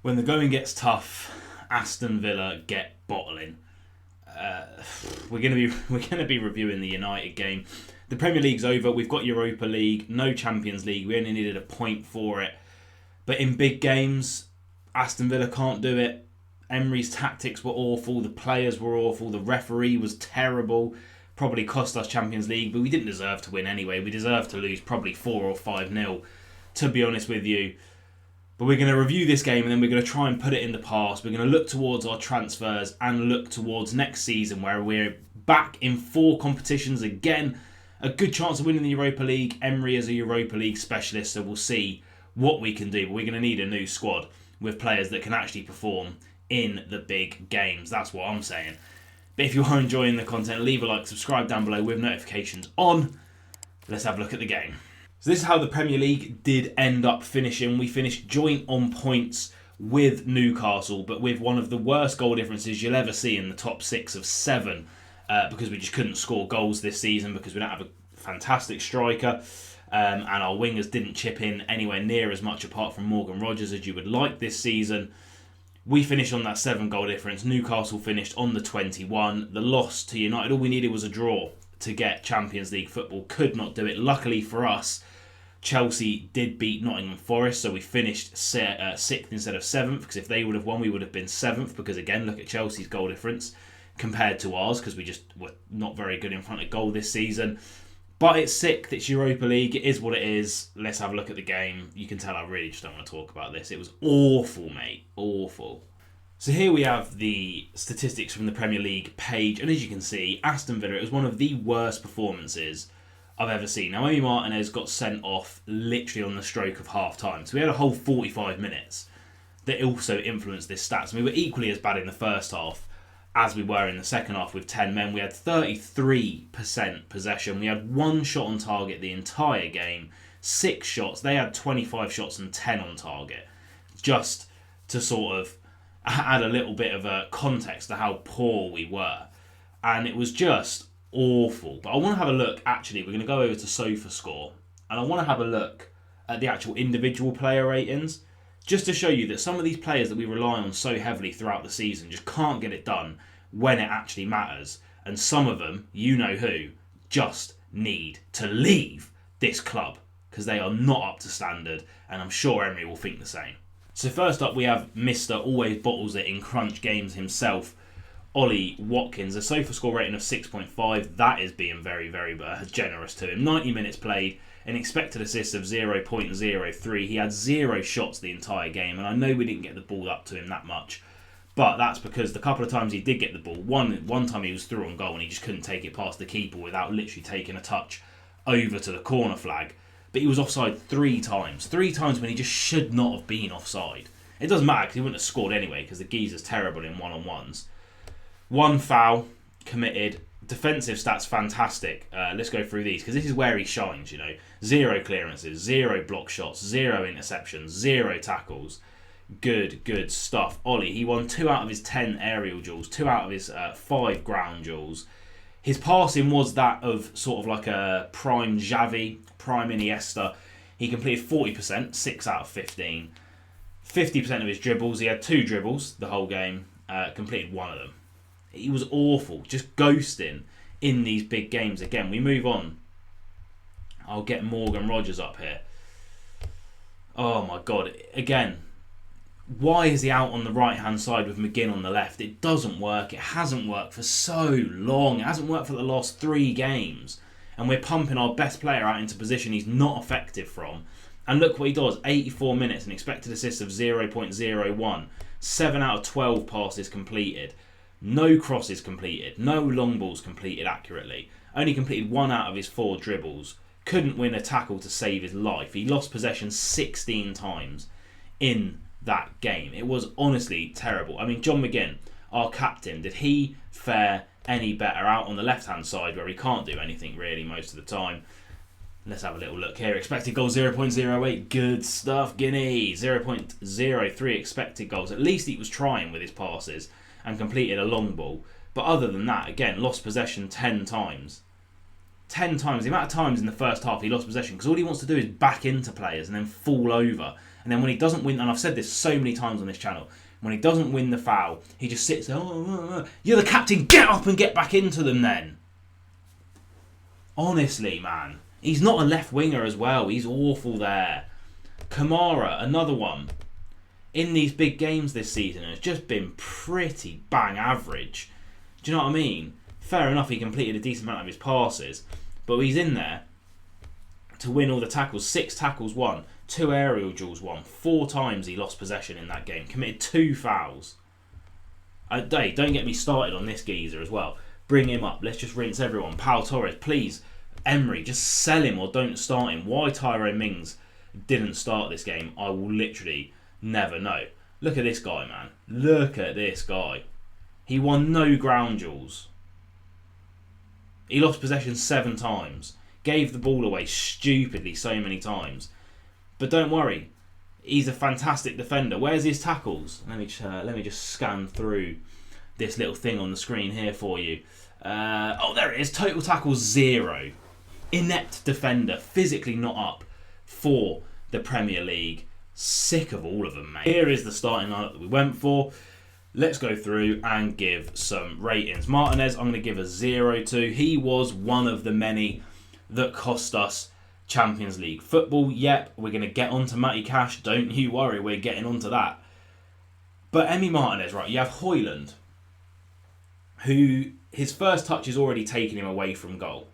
When the going gets tough, Aston Villa get bottling. We're gonna be reviewing the United game. The Premier League's over. We've got Europa League, no Champions League. We only needed a point for it. But in big games, Aston Villa can't do it. Emery's tactics were awful. The players were awful. The referee was terrible. Probably cost us Champions League, but we didn't deserve to win anyway. We deserved to lose probably 4 or 5-0, to be honest with you. But we're going to review this game and then we're going to try and put it in the past. We're going to look towards our transfers and look towards next season where we're back in 4 competitions again. A good chance of winning the Europa League. Emery is a Europa League specialist, so we'll see what we can do. But we're going to need a new squad with players that can actually perform in the big games. That's what I'm saying. But if you are enjoying the content, leave a like, subscribe down below with notifications on. Let's have a look at the game. So this is how the Premier League did end up finishing. We finished joint on points with Newcastle, but with one of the worst goal differences you'll ever see in the top 6 of 7, because we just couldn't score goals this season because we don't have a fantastic striker, and our wingers didn't chip in anywhere near as much apart from Morgan Rogers as you would like this season. We finished on that 7 goal difference. Newcastle finished on the 21. The loss to United, all we needed was a draw to get Champions League football. Could not do it. Luckily for us, Chelsea did beat Nottingham Forest, so we finished 6th instead of 7th, because if they would have won, we would have been 7th, because again, look at Chelsea's goal difference compared to ours, because we just were not very good in front of goal this season. But it's 6th, it's Europa League, it is what it is. Let's have a look at the game. You can tell I really just don't want to talk about this. It was awful, mate. Awful. So here we have the statistics from the Premier League page, and as you can see, Aston Villa, it was one of the worst performances I've ever seen. Now, Amy Martinez got sent off literally on the stroke of half time. So we had a whole 45 minutes that also influenced this stats. And we were equally as bad in the first half as we were in the second half with 10 men. We had 33% possession. We had 1 shot on target the entire game. 6 shots. They had 25 shots and 10 on target. Just to sort of add a little bit of a context to how poor we were. And it was just awful. But I want to have a look, actually, we're going to go over to SofaScore, and I want to have a look at the actual individual player ratings, just to show you that some of these players that we rely on so heavily throughout the season just can't get it done when it actually matters. And some of them, you know who, just need to leave this club because they are not up to standard, and I'm sure Emery will think the same. So first up we have Mr. Always Bottles It in crunch games himself, Ollie Watkins, a SofaScore rating of 6.5. That is being very, very generous to him. 90 minutes played, an expected assist of 0.03. He had 0 shots the entire game, and I know we didn't get the ball up to him that much, but that's because the couple of times he did get the ball, one time he was through on goal and he just couldn't take it past the keeper without literally taking a touch over to the corner flag. But he was offside 3 times. 3 times when he just should not have been offside. It doesn't matter because he wouldn't have scored anyway because the geezer's terrible in one-on-ones. 1 foul committed. Defensive stats fantastic. Let's go through these because this is where he shines, you know. 0 clearances, 0 block shots, 0 interceptions, 0 tackles. Good stuff. Ollie, he won 2 out of his 10 aerial duels, 2 out of his 5 ground duels. His passing was that of sort of like a prime Xavi, prime Iniesta. He completed 40%, 6 out of 15. 50% of his dribbles, he had 2 dribbles the whole game, completed 1 of them. He was awful, just ghosting in these big games. Again, we move on. I'll get Morgan Rogers up here. Oh my God. Again, why is he out on the right-hand side with McGinn on the left? It doesn't work. It hasn't worked for so long. It hasn't worked for the last 3 games. And we're pumping our best player out into position he's not effective from. And look what he does. 84 minutes, an expected assist of 0.01. 7 out of 12 passes completed. No crosses completed. No long balls completed accurately. Only completed 1 out of his 4 dribbles. Couldn't win a tackle to save his life. He lost possession 16 times in that game. It was honestly terrible. I mean, John McGinn, our captain, did he fare any better out on the left-hand side where he can't do anything really most of the time? Let's have a little look here. Expected goals 0.08. Good stuff, Guinea. 0.03 expected goals. At least he was trying with his passes and completed a long ball. But other than that, again, lost possession 10 times. 10 times. The amount of times in the first half he lost possession because all he wants to do is back into players and then fall over And then when he doesn't win, and I've said this so many times on this channel, when he doesn't win the foul, he just sits there, you're the captain, get up and get back into them then. Honestly, man. He's not a left winger as well. He's awful there. Kamara, another one. In these big games this season, has just been pretty bang average. Do you know what I mean? Fair enough, he completed a decent amount of his passes, but he's in there to win all the tackles. 6 tackles won, 2 aerial duels won, 4 times he lost possession in that game, committed 2 fouls. Don't get me started on this geezer as well. Bring him up. Let's just rinse everyone. Pau Torres, please. Emery, just sell him or don't start him. Why Tyrone Mings didn't start this game, I will literally never know. Look at this guy, man. Look at this guy. He won no ground duels. He lost possession 7 times. Gave the ball away stupidly so many times. But don't worry. He's a fantastic defender. Where's his tackles? Let me just scan through this little thing on the screen here for you. There it is. Total tackles 0. Inept defender. Physically not up for the Premier League. Sick of all of them, mate. Here is the starting lineup that we went for. Let's go through and give some ratings. Martinez, I'm going to give a 0 to. He was one of the many that cost us Champions League football. Yep, we're going to get on to Matty Cash. Don't you worry, we're getting on to that. But Emi Martinez, right, you have Højlund, who his first touch is already taking him away from goal.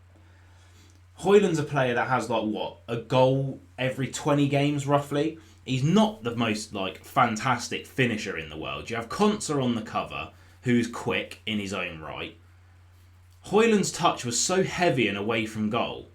Højlund's a player that has, a goal every 20 games, roughly. He's not the most, fantastic finisher in the world. You have Konsa on the cover, who's quick in his own right. Højlund's touch was so heavy and away from goal.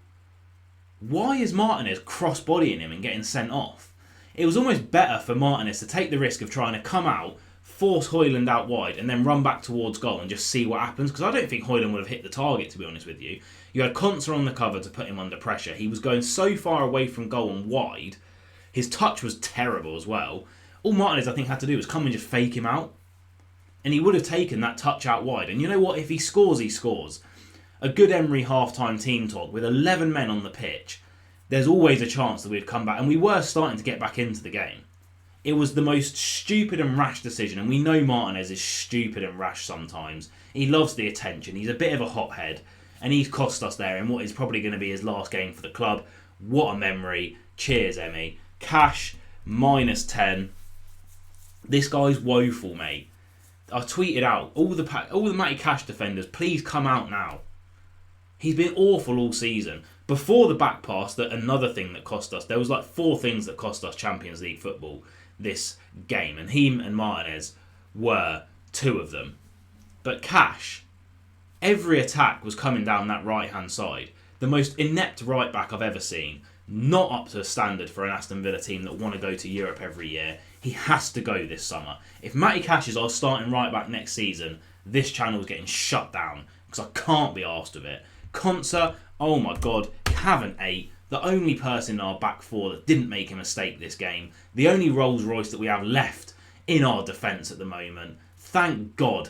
Why is Martinez cross-bodying him and getting sent off? It was almost better for Martinez to take the risk of trying to come out, force Højlund out wide, and then run back towards goal and just see what happens, because I don't think Højlund would have hit the target, to be honest with you. You had Konsa on the cover to put him under pressure. He was going so far away from goal and wide. His touch was terrible as well. All Martinez, I think, had to do was come and just fake him out. And he would have taken that touch out wide. And you know what? If he scores, he scores. A good Emery half-time team talk with 11 men on the pitch, there's always a chance that we'd come back. And we were starting to get back into the game. It was the most stupid and rash decision. And we know Martinez is stupid and rash sometimes. He loves the attention. He's a bit of a hothead. And he's cost us there in what is probably going to be his last game for the club. What a memory. Cheers, Emmy. Cash, -10. This guy's woeful, mate. I tweeted out, all the Matty Cash defenders, please come out now. He's been awful all season. Before the back pass, that another thing that cost us, there was 4 things that cost us Champions League football this game. And him and Martinez were 2 of them. But Cash, every attack was coming down that right-hand side. The most inept right-back I've ever seen. Not up to standard for an Aston Villa team that want to go to Europe every year. He has to go this summer. If Matty Cash is our starting right-back next season, this channel is getting shut down because I can't be arsed of it. Konsa, oh my God, Cavan 8. The only person in our back 4 that didn't make a mistake this game. The only Rolls Royce that we have left in our defence at the moment. Thank God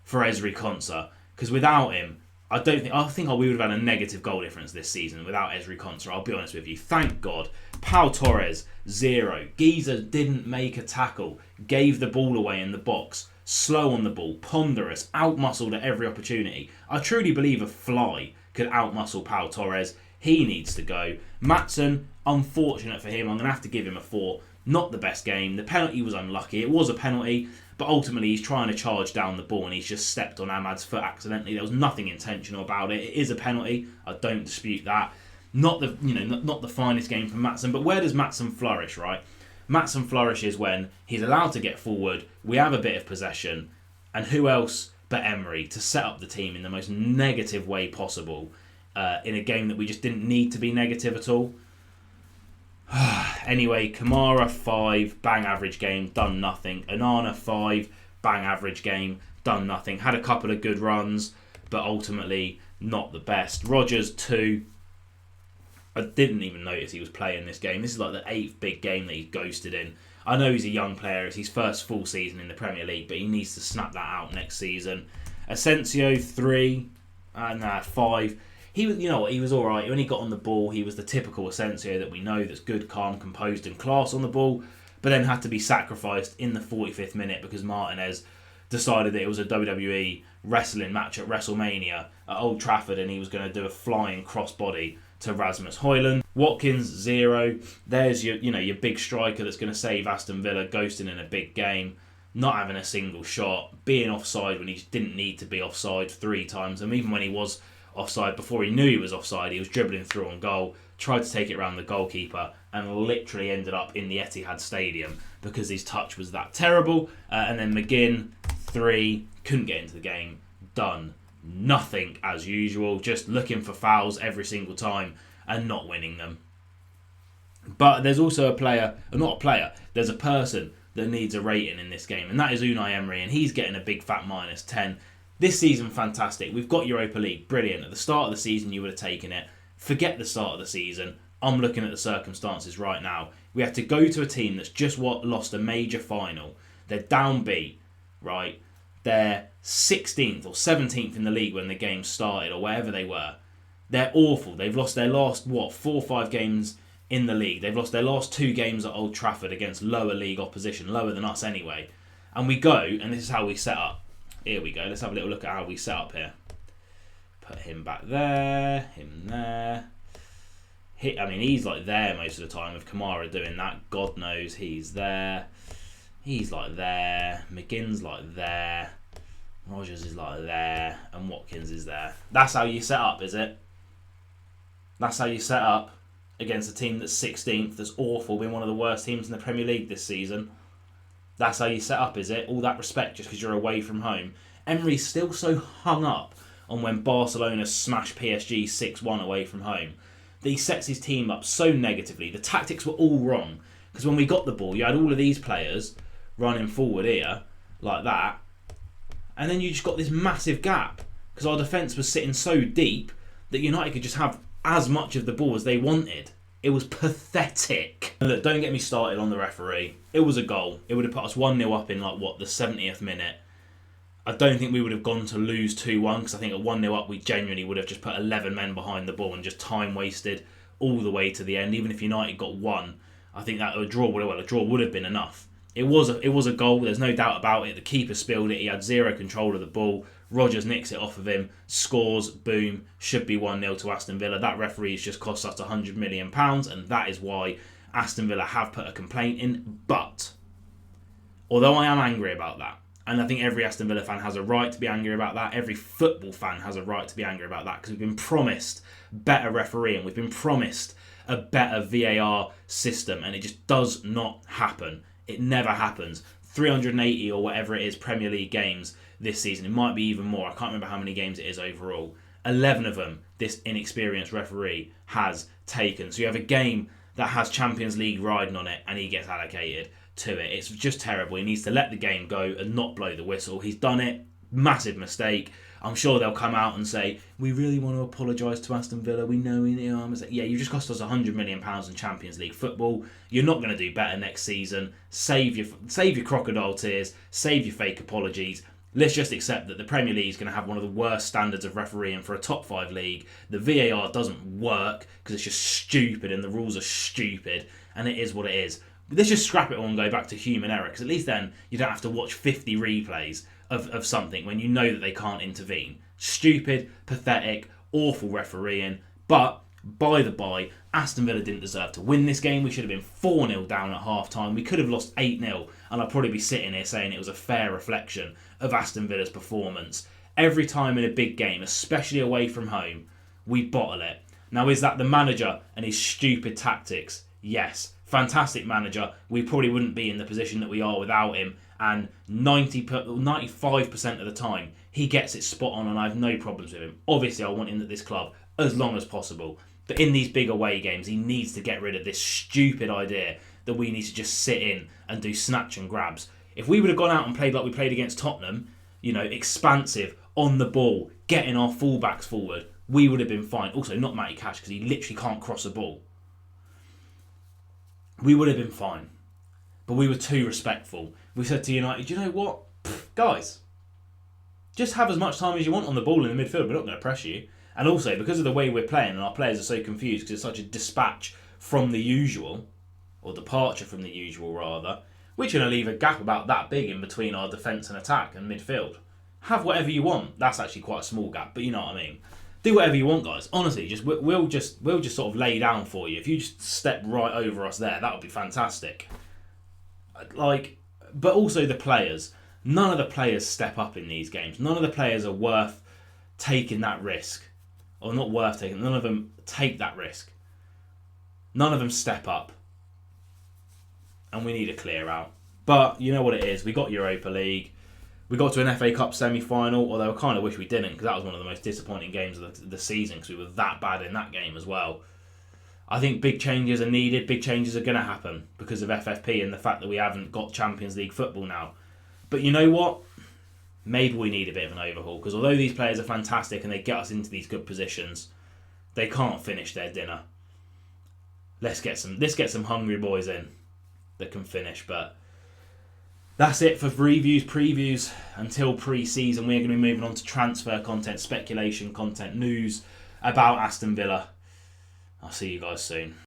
for Ezri Konsa, because without him, I think we would have had a negative goal difference this season without Ezri Konsa, I'll be honest with you. Thank God. Pau Torres, 0. Giza didn't make a tackle. Gave the ball away in the box. Slow on the ball. Ponderous. Out-muscled at every opportunity. I truly believe a fly could out-muscle Pau Torres. He needs to go. Maatsen, unfortunate for him. I'm going to have to give him a 4. Not the best game. The penalty was unlucky. It was a penalty. But ultimately, he's trying to charge down the ball and he's just stepped on Ahmad's foot accidentally. There was nothing intentional about it. It is a penalty. I don't dispute that. Not the finest game from Maatsen. But where does Maatsen flourish, right? Maatsen flourishes when he's allowed to get forward. We have a bit of possession. And who else but Emery to set up the team in the most negative way possible in a game that we just didn't need to be negative at all? Anyway, Kamara 5, bang average game, done nothing. Onana 5, bang average game, done nothing. Had a couple of good runs, but ultimately not the best. Rodgers 2. I didn't even notice he was playing this game. This is like the 8th big game that he's ghosted in. I know he's a young player. It's his first full season in the Premier League, but he needs to snap that out next season. Asensio 3, 5. He was all right. When he got on the ball, he was the typical Asensio that we know, that's good, calm, composed and class on the ball. but then had to be sacrificed in the 45th minute because Martinez decided that it was a WWE wrestling match at WrestleMania at Old Trafford and he was going to do a flying crossbody to Rasmus Højlund. Watkins, 0. There's your big striker that's going to save Aston Villa, ghosting in a big game, not having a single shot, being offside when he didn't need to be offside 3 times. And even when he was offside, before he knew he was offside, he was dribbling through on goal, tried to take it around the goalkeeper and literally ended up in the Etihad Stadium because his touch was that terrible. And then McGinn, 3, couldn't get into the game, done. Nothing as usual, just looking for fouls every single time and not winning them. But there's also there's a person that needs a rating in this game, and that is Unai Emery, and he's getting a big fat -10. This season, fantastic. We've got Europa League, brilliant. At the start of the season, you would have taken it. Forget the start of the season. I'm looking at the circumstances right now. We have to go to a team that's just lost a major final. They're downbeat, right? They're 16th or 17th in the league when the game started or wherever they were. They're awful. They've lost their last, 4 or 5 games in the league. They've lost their last 2 games at Old Trafford against lower league opposition, lower than us anyway. And we go, and this is how we set up. Here we go. Let's have a little look at how we set up here. Put him back there, him there. He's like there most of the time with Kamara doing that. God knows he's there. He's like there. McGinn's like there. Rogers is like there. And Watkins is there. That's how you set up, is it? That's how you set up against a team that's 16th, that's awful, been one of the worst teams in the Premier League this season. That's how you set up, is it? All that respect just because you're away from home. Emery's still so hung up on when Barcelona smashed PSG 6-1 away from home that he sets his team up so negatively. The tactics were all wrong because when we got the ball, you had all of these players running forward here like that, and then you just got this massive gap because our defence was sitting so deep that United could just have as much of the ball as they wanted. It was pathetic. And look, don't get me started on the referee. It was a goal. It would have put us 1-0 up in the 70th minute. I don't think we would have gone to lose 2-1 because I think at 1-0 up we genuinely would have just put 11 men behind the ball and just time wasted all the way to the end. Even if United got 1, I think that a draw would have been enough. It was a goal, there's no doubt about it. The keeper spilled it, he had 0 control of the ball. Rogers nicks it off of him, scores, boom, should be 1-0 to Aston Villa. That referee has just cost us £100 million, and that is why Aston Villa have put a complaint in. But, although I am angry about that, and I think every Aston Villa fan has a right to be angry about that, every football fan has a right to be angry about that, because we've been promised better refereeing, we've been promised a better VAR system, and it just does not happen. It never happens. 380 or whatever it is Premier League games this season. It might be even more. I can't remember how many games it is overall. 11 of them this inexperienced referee has taken. So you have a game that has Champions League riding on it and he gets allocated to it. It's just terrible. He needs to let the game go and not blow the whistle. He's done it. Massive mistake. I'm sure they'll come out and say, we really want to apologise to Aston Villa. We know yeah, you just cost us £100 million in Champions League football. You're not going to do better next season. Save your crocodile tears. Save your fake apologies. Let's just accept that the Premier League is going to have one of the worst standards of refereeing for a top 5 league. The VAR doesn't work because it's just stupid and the rules are stupid, and it is what it is. Let's just scrap it all and go back to human error, because at least then you don't have to watch 50 replays of something when you know that they can't intervene. Stupid, pathetic, awful refereeing. But, by the by, Aston Villa didn't deserve to win this game. We should have been 4-0 down at half-time. We could have lost 8-0, and I'd probably be sitting here saying it was a fair reflection of Aston Villa's performance. Every time in a big game, especially away from home, we bottle it. Now, is that the manager and his stupid tactics? Yes. Fantastic manager. We probably wouldn't be in the position that we are without him. And 95% of the time, he gets it spot on and I have no problems with him. Obviously, I want him at this club as long as possible. But in these big away games, he needs to get rid of this stupid idea that we need to just sit in and do snatch and grabs. If we would have gone out and played like we played against Tottenham, expansive, on the ball, getting our fullbacks forward, we would have been fine. Also, not Matty Cash, because he literally can't cross a ball. We would have been fine. But we were too respectful. We said to United, you know what? Guys, just have as much time as you want on the ball in the midfield. We're not going to press you. And also, because of the way we're playing and our players are so confused because it's such a dispatch from the usual, or departure from the usual rather, which are going to leave a gap about that big in between our defence and attack and midfield. Have whatever you want. That's actually quite a small gap, but you know what I mean. Do whatever you want, guys. Honestly, we'll just sort of lay down for you. If you just step right over us there, that would be fantastic. But also the players. None of the players step up in these games. None of the players are worth taking that risk. Or not worth taking. None of them take that risk. None of them step up. And we need a clear out. But you know what it is. We got Europa League. We got to an FA Cup semi-final, although I kind of wish we didn't, because that was one of the most disappointing games of the season, because we were that bad in that game as well. I think big changes are needed. Big changes are going to happen because of FFP and the fact that we haven't got Champions League football now. But you know what? Maybe we need a bit of an overhaul, because although these players are fantastic and they get us into these good positions, they can't finish their dinner. Let's get some hungry boys in that can finish, but that's it for reviews, previews until pre-season. We're going to be moving on to transfer content, speculation content, news about Aston Villa. I'll see you guys soon.